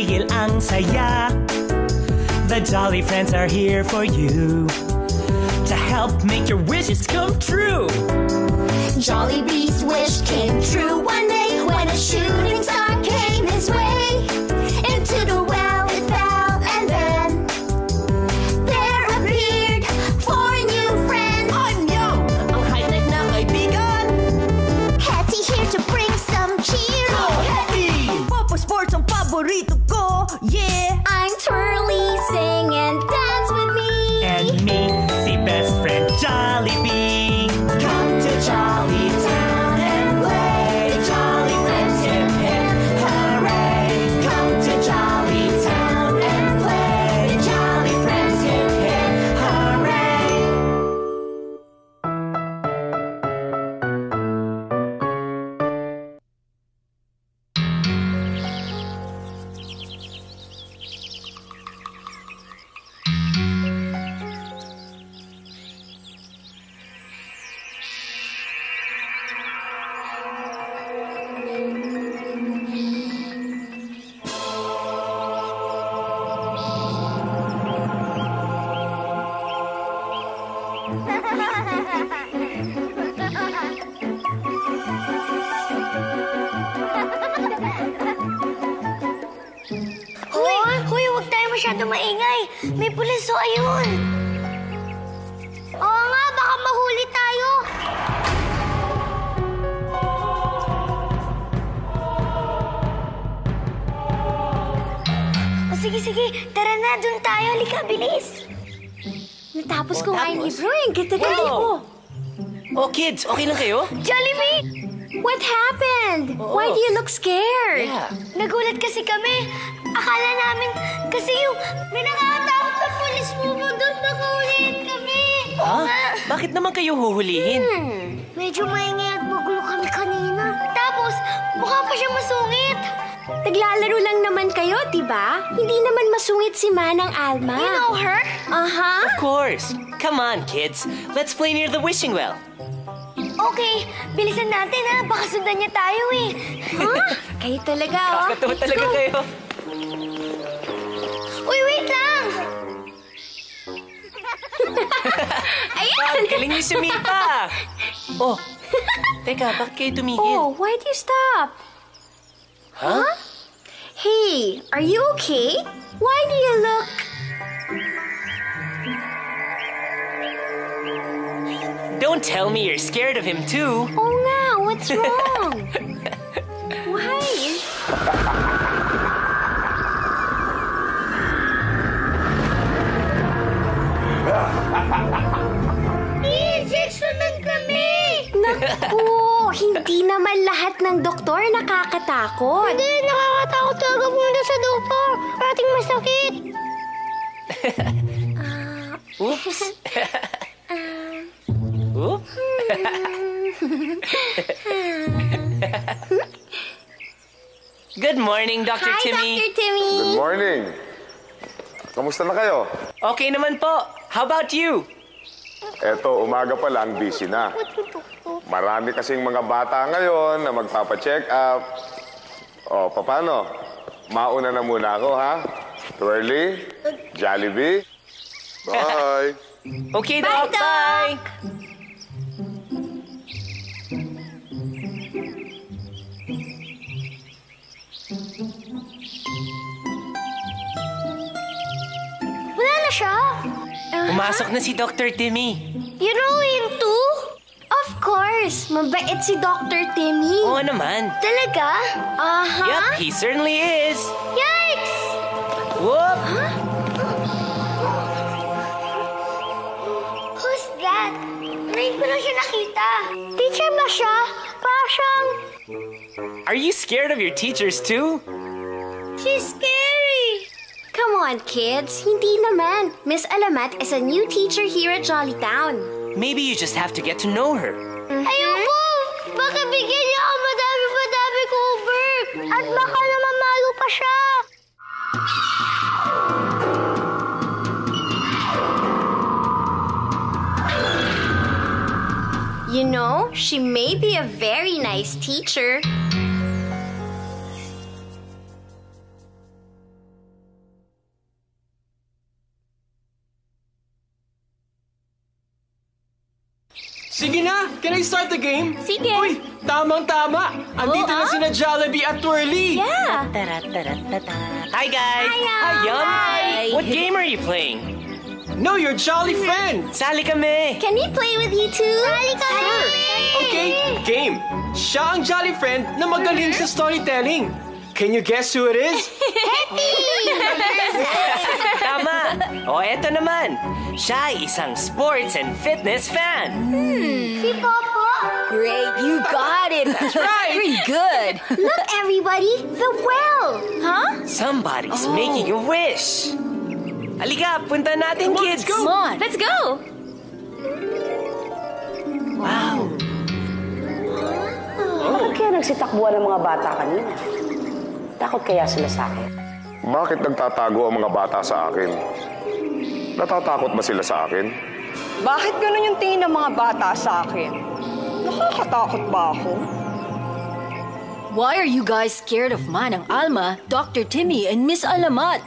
dahil ang saya. The Jolly Friends are here for you to help make your wishes come true. Jollibee's wish came true one day when a shooting star came his way. Into the well it fell, and then there appeared four new friends. Anyo! Ang high-tech na kaibigan! Hetty here to bring some cheer. Go, Hetty! Papa Sports ang paborito ko, yeah! I'm Twirly, sing and dance with me. And me, si best friend Jollibee. Come to Jolly Town and play. Jolly Friends, hip hip hooray. Come to Jolly Town and play. Jolly Friends, hip hip hooray. Hoy, huwag tayo masyado maingay. May pulis, o ayun. Oo nga, baka mahuli tayo. O sige, tara na, dun tayo. Halika, bilis. Natapos ko nga yung tapos? libro, yung ganda-ganda ko. Oh, kids, okay lang kayo? Jollibee! What happened? Oo. Why do you look scared? Yeah. Nagulat kasi kami. Akala namin kasi yung may nakakatakot na pulis mo doon nakulihin kami. Ha? Bakit naman kayo huhulihin? Medyo maingay at magulo kami kanina. Tapos, mukha pa siya masungit. Naglalaro lang naman kayo, diba? Hindi naman masungit si Manang Alma. You know her? Aha. Of course. Come on, kids. Let's play near the wishing well. Okay, bilisan natin ha. Baka sundan niya tayo eh. Huh? Kayo talaga, oh. Kakatawa talaga kayo. Uy, wait lang! Ayan! Ang galing niyo sumipa. Oh, teka, bakit kayo tumigil? Oh, why do you stop? Huh? Hey, are you okay? Why do you look... Don't tell me you're scared of him too. Oh nga, what's wrong? Why? Injection kami! Naku, hindi naman lahat ng doktor nakakatakot. Hindi, nakakatakot talaga pumunta sa doktor. Parating masakit. Oops. Oops. Good morning, Dr. Hi, Timmy. Dr. Timmy. Good morning. Kamusta na kayo? Okay naman po. How about you? Eto, umaga pa lang, busy na. Marami kasing mga bata ngayon na magpapa-check up. O, paano? Mauna na muna ako, ha? Twirly? Jollibee? Bye! Okay, Bye, Doc. Doc. Bye. Wala na siya. Pumasok na si Dr. Timmy. You know him too? Of course, mabait si Dr. Timmy. Oo naman. Talaga? Aha. Yup, he certainly is. Yikes! Whoop! Who's that? Ngayon ko lang siya nakita. Teacher ba siya? Parang siyang... Are you scared of your teachers too? She's scary. Come on, kids. Hindi naman. Miss Alamat is a new teacher here at Jollytown. Maybe you just have to get to know her. Ayoko! Baka bigyan niya ako madami-madami kong work. At baka naman malo pa siya. You know, she may be a very nice teacher. Sige na! Can I start the game? Sige. Uy, tamang-tama! Andito na sina Jollibee at Twirly! Yeah. Hi, guys! Hi. What game are you playing? Know your jolly friend! Sali kami! Can we play with you too? Sure! Okay, game! Siya ang jolly friend na magaling sa storytelling. Can you guess who it is? Tama! O, eto naman. Siya ay isang sports and fitness fan. Si Popo. Great, you got it. That's right. Pretty good. Look, everybody, the well. Huh? Somebody's making a wish. Halika, punta natin, kids. Come on, let's go. Wow. Bakit kaya nagsitakbuhan ng mga bata kanina? Takot kaya sila sa akin? Bakit nagtatago ang mga bata sa akin? Natatakot ba sila sa akin? Bakit ganun yung tingin ng mga bata sa akin? Nakakatakot ba ako? Why are you guys scared of Manang Alma, Dr. Timmy, and Miss Alamat?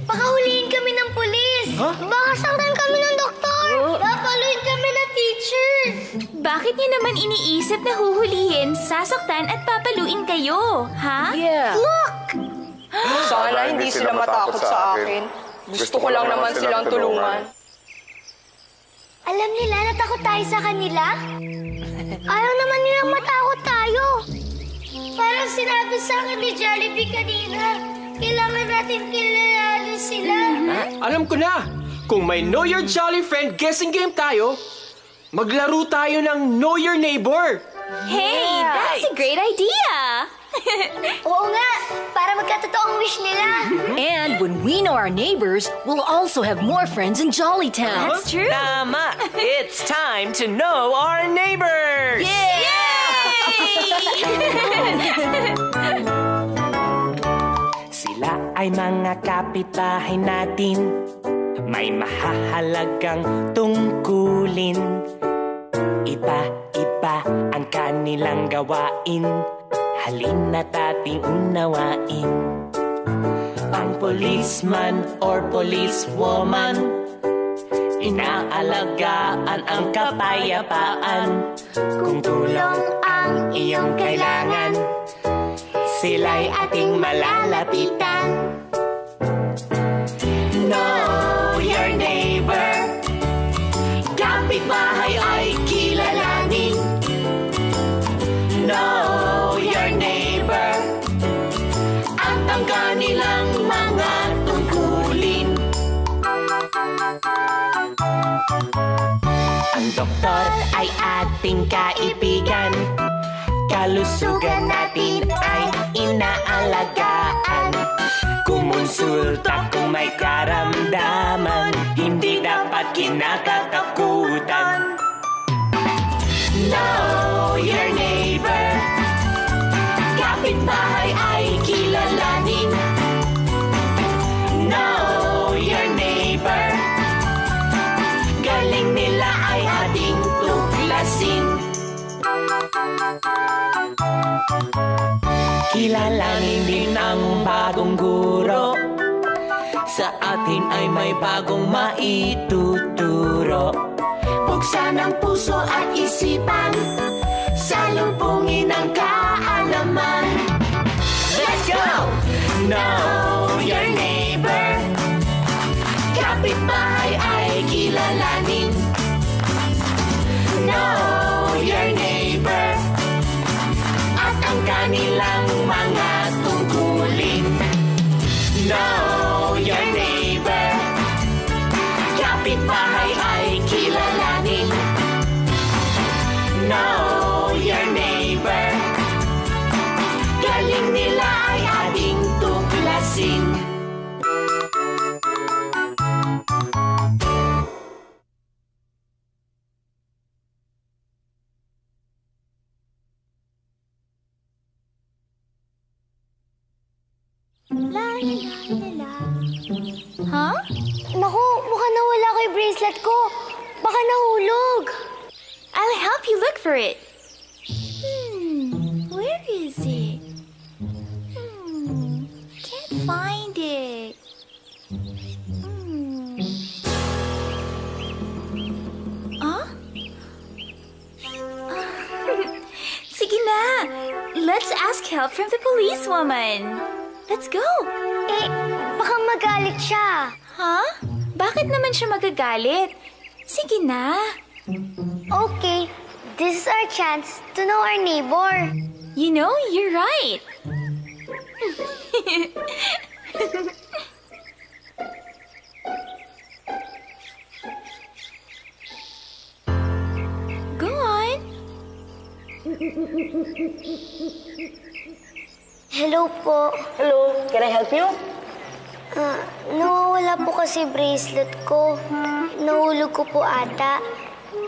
Baka huliin kami ng pulis. Baka saktan kami ng doktor. Papaluin kami ng teacher. Bakit niyo naman iniisip na huhulihin, sasaktan at papaluin kayo? Ha? Yeah. Sana hindi sila matakot sa akin. Gusto ko lang naman silang tulungan. Alam nila na takot tayo sa kanila? Ayaw naman nilang matakot tayo. Parang sinabi sa akin ni Jollibee kanina, kailangan natin kilalanin sila. Alam ko na! Kung may Know Your Jolly Friend guessing game tayo, maglaro tayo ng Know Your Neighbor! Hey, that's a great idea! Oo nga, para magkatotoong wish nila. And when we know our neighbors, we'll also have more friends in Jollytown. That's true. Tama! It's time to know our neighbors! Sila ay mga kapitbahay natin. May mahahalagang tungkulin. Iba-iba ang kanilang gawain. Halina't ating unawain. Ang policeman or policewoman, inaalagaan ang kapayapaan. Kung tulong ang iyong kailangan, sila'y ating malalapitan. Know your neighbor, kapitbahay ay kilalanin. Know your neighbor, at ang kanilang mga tungkulin. Ang doktor ay ating kaibigan. Kalusugan natin ay inaalagaan. Kumonsulta kung may karamdaman, hindi dapat kinakatakutan. Know your neighbor, kapitbahay ay kilalanin. Know your neighbor, galing nila ay ating tuklasin. Kilalanin din ang bagong guro, sa atin ay may bagong maituturo. Buksan ang puso at isipan, salubungin ang kaalaman. Let's go! Know your neighbor, kapitbahay ay kilalanin. Know your neighbor, at ang kanilang mga tungkulin. Know your neighbor, kapitbahay ay kilalanin. Know your neighbor, galing nila ay ating tuklasin. Huh? Naku, mukhang nawala ko yung bracelet ko. Baka nahulog. I'll help you look for it. Where is it? Can't find it. Huh? help from the policewoman. Let's go. Eh, baka magalit siya. Huh? Bakit naman siya magagalit? Sige na. Okay, this is our chance to know our neighbor. You know, you're right. Go on. Hello po. Hello, can I help you? Nawawala po kasi bracelet ko. Nahulog ko po ata.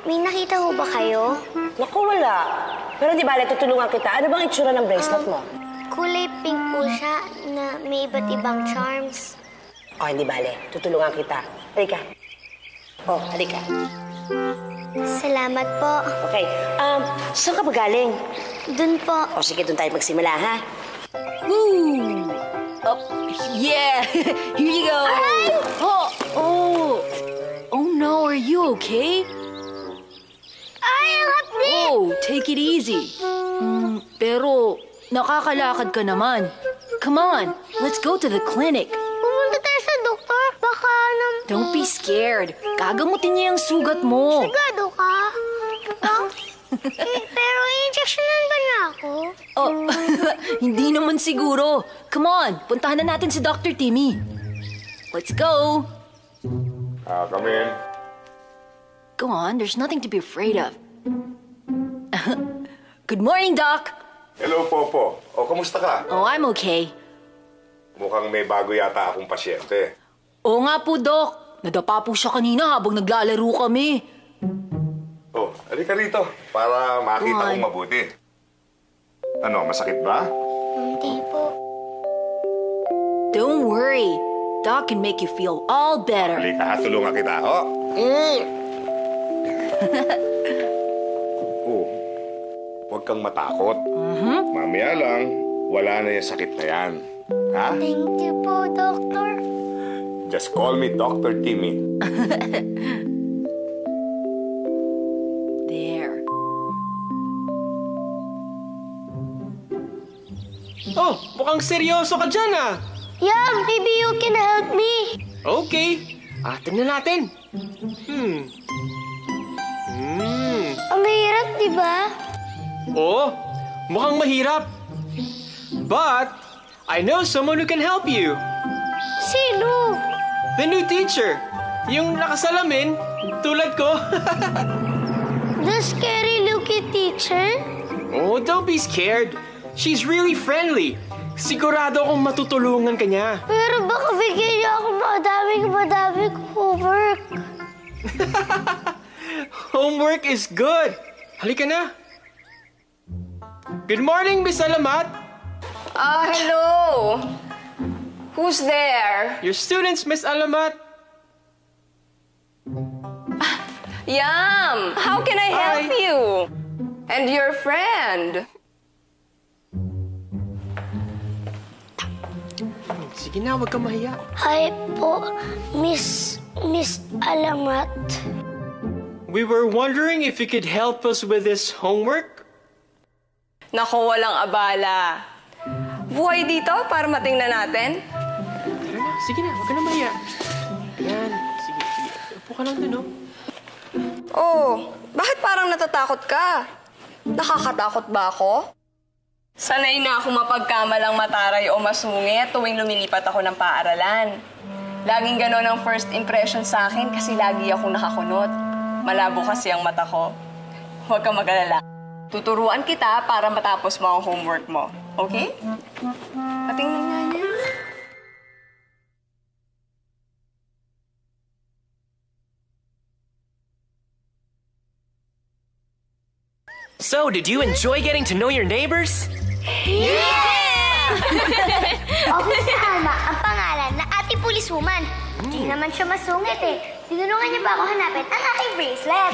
May nakita ho ba kayo? Naku, wala. Pero di bale, tutulungan kita. Ano bang itsura ng bracelet mo? Kulay pink po siya na may iba't ibang charms. Oh, hindi bale. Tutulungan kita. Halika. Oh, halika. Salamat po. Okay. Saan ka ba galing? Dun po. O sige, doon tayo magsimula, ha? Woo! Oh, yeah! Here you go! Oh no, are you okay? Ay, ang hapdi! Oh, take it easy. Pero, nakakalakad ka naman. Come on, let's go to the clinic. Pumunta tayo sa doktor. Baka Don't be scared. Gagamutin niya yung sugat mo. Sigado ka? Pero i-injectionan ba niya ako? Oh, hindi naman siguro. Come on, puntahan na natin si Dr. Timmy. Let's go. Come in. Go on, there's nothing to be afraid of. Good morning, Doc. Hello, Popo. O, kamusta ka? Oh, I'm okay. Mukhang may bago yata akong pasyente. Oo nga po, Doc. Nadapa po siya kanina habang naglalaro kami. Oh, halika rito para makita kong mabuti. Ano, masakit ba? Hindi po. Don't worry. Doc can make you feel all better. Halika, tulungan kita. Oh. Oh, huwag kang matakot. Mamaya lang, wala na yung sakit na yan. Ha? Thank you po, Doctor. Just call me Dr. Timmy. There. Oh, mukhang seryoso ka dyan ah. Yeah, maybe you can help me. Okay. Tingnan natin. Ang mahirap, di ba? Oo, mukhang mahirap. But, I know someone who can help you. Sino? The new teacher. Yung nakasalamin, tulad ko. The scary-looking teacher? Oh, don't be scared. She's really friendly. Sigurado akong matutulungan ka niya. Pero baka bigyan niya ako madaming homework. Homework is good. Halika na. Good morning, Miss Alamat. Hello. Who's there? Your students, Miss Alamat. Yam! How can I help Hi. you? And your friend? Sige na, huwag kang mahiya. Hi po, Miss Alamat. We were wondering if you could help us with this homework. Naku, walang abala. Buhay dito para matingnan natin. Tara na, sige na, huwag ka na mahiya. Yan, sige. Upo ka lang dun, oh. Oh, bakit parang natatakot ka? Nakakatakot ba ako? Sanay na ako mapagkamalang mataray o masungit tuwing lumilipat ako ng paaralan. Laging ganon ang first impression sa akin kasi lagi akong nakakunot. Malabo kasi ang mata ko. Huwag kang mag-alala. Tuturuan kita para matapos mo ang homework mo. Okay? Patingnan nga niya. So, did you enjoy getting to know your neighbors? Officer Alma, ang pangalan na Ate Police Woman. Hindi naman siya masungit eh. Tinulungan niya ba ako hanapin ang aking bracelet?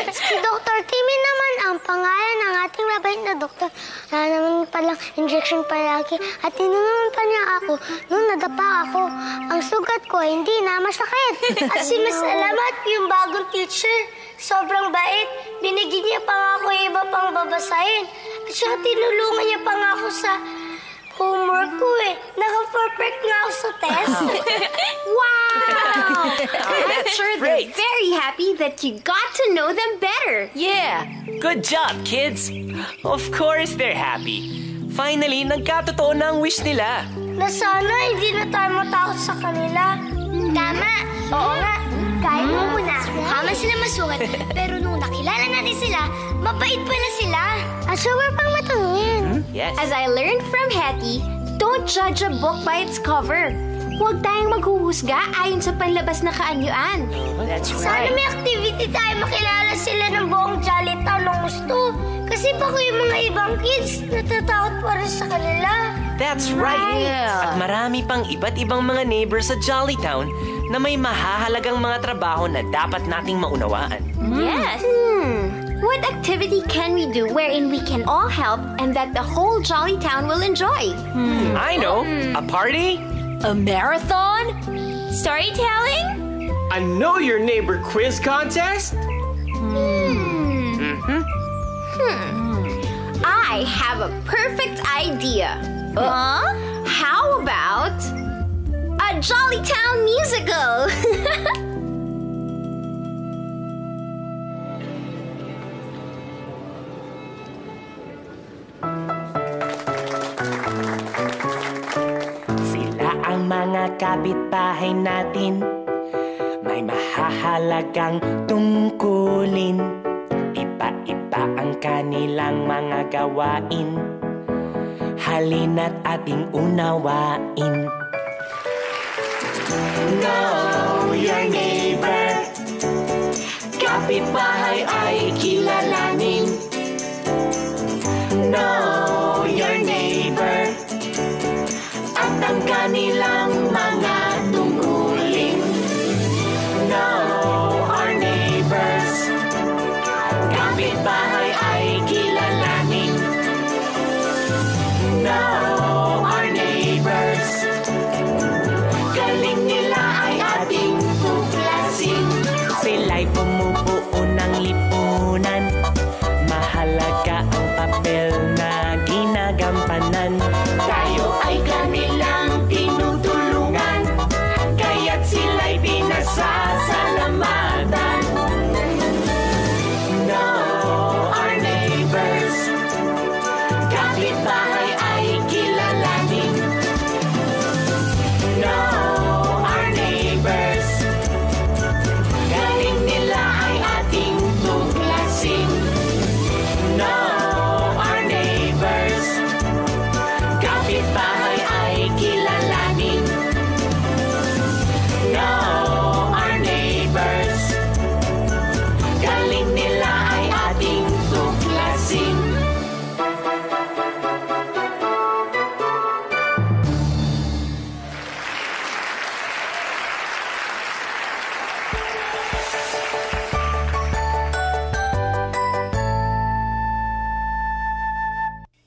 Si Dr. Timmy naman ang pangalan ng ating mabait na doktor. Wala naman palang injection palagi at tinulungan pa niya ako nung nadapa ako. Ang sugat ko hindi na masakit. At si Miss Alamat, yung bagong teacher, sobrang bait. Binigyan niya pa nga ako iba pang babasahin. At siya tinulungan niya pa nga ako sa homework ko eh. Naka-perfect nga ako sa test. Wow! I'm sure they're very happy that you got to know them better. Yeah! Good job, kids! Of course they're happy. Finally, nagkatotoo na ang wish nila. Na sana hindi na tayo matakot sa kanila. Tama! Oo nga. Kahit mo muna, mukha man sila masungit, pero nung nakilala natin sila, mabait pala sila. Asumar pang matangin. Yes. As I learned from Hetty, don't judge a book by its cover. Huwag tayong maghuhusga ayon sa panlabas na kaanyuan. That's Sana right. may activity tayo makilala sila ng buong Jolly Town ng gusto. Kasi baka yung mga ibang kids natatakot pa rin sa kanila. That's right. Yeah. At marami pang iba't ibang mga neighbors sa Jolly Town na may mahahalagang mga trabaho na dapat nating maunawaan. Yes. What activity can we do wherein we can all help and that the whole Jolly Town will enjoy? I know! A party? A marathon? Storytelling? A Know Your Neighbor quiz contest? I have a perfect idea. How about a Jolly Town musical? Sila ang mga kapitbahay natin. May mahahalagang tungkulin. Iba-iba ang kanilang mga gawain. Halina't ating unawain. Know your neighbor. Kapitbahay ay kilalanin. Know your neighbor. At ang kanilang mga tungkulin. Know our neighbors. Kapitbahay ay kilalanin. Know our neighbors. Galing nila ay ating tuklasin. Sila'y bumubuo ng lipunan. Mahalaga ang papel na ginagampanan. Tayo ay kanilang tinutulungan. Kaya't sila'y pinasasalamatan. Know our neighbors. Kapitbahay ay kilalanin. Know our neighbors. Galing nila ay ating tuklasin. Know our neighbors. Kapitbahay ay kilalanin. Know our neighbors. Galing nila ay ating tuklasin.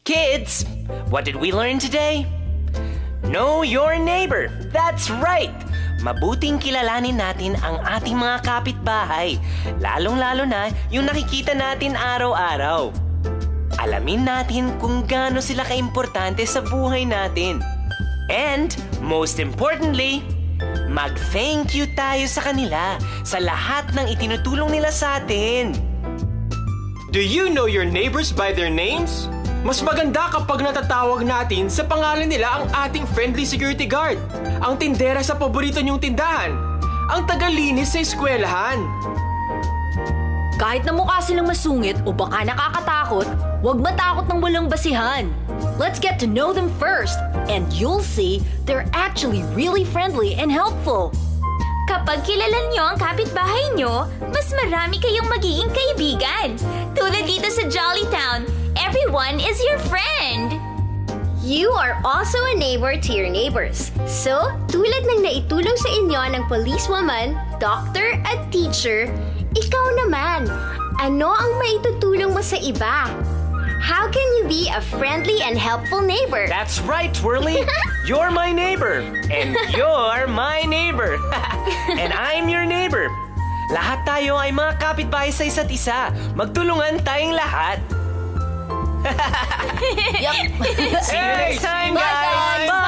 Kids, what did we learn today? Know your neighbor. That's right. Mabuting kilalanin natin ang ating mga kapitbahay, lalong-lalo na yung nakikita natin araw-araw. Alamin natin kung gaano sila kaimportante sa buhay natin. And, most importantly, mag-thank you tayo sa kanila sa lahat ng itinutulong nila sa atin. Do you know your neighbors by their names? Mas maganda kapag natatawag natin sa pangalan nila ang ating friendly security guard, ang tindera sa paborito niyong tindahan, ang tagalinis sa eskwelahan. Kahit na mukha silang masungit o baka nakakatakot, huwag matakot ng walang basihan. Let's get to know them first, and you'll see they're actually really friendly and helpful. Kapag kilala niyo ang kapitbahay niyo, mas marami kayong magiging kaibigan. Tulad dito sa Jolly Town, everyone is your friend. You are also a neighbor to your neighbors. So, tulad ng naitulong sa inyo ng policewoman, doctor at teacher, ikaw naman, ano ang maitutulong mo sa iba? How can you be a friendly and helpful neighbor? That's right, Twirly. You're my neighbor. And you're my neighbor. And I'm your neighbor. Lahat tayo ay mga kapitbahay sa isa't isa. Magtulungan tayong lahat. Yep. See you next time, Bye, guys! guys!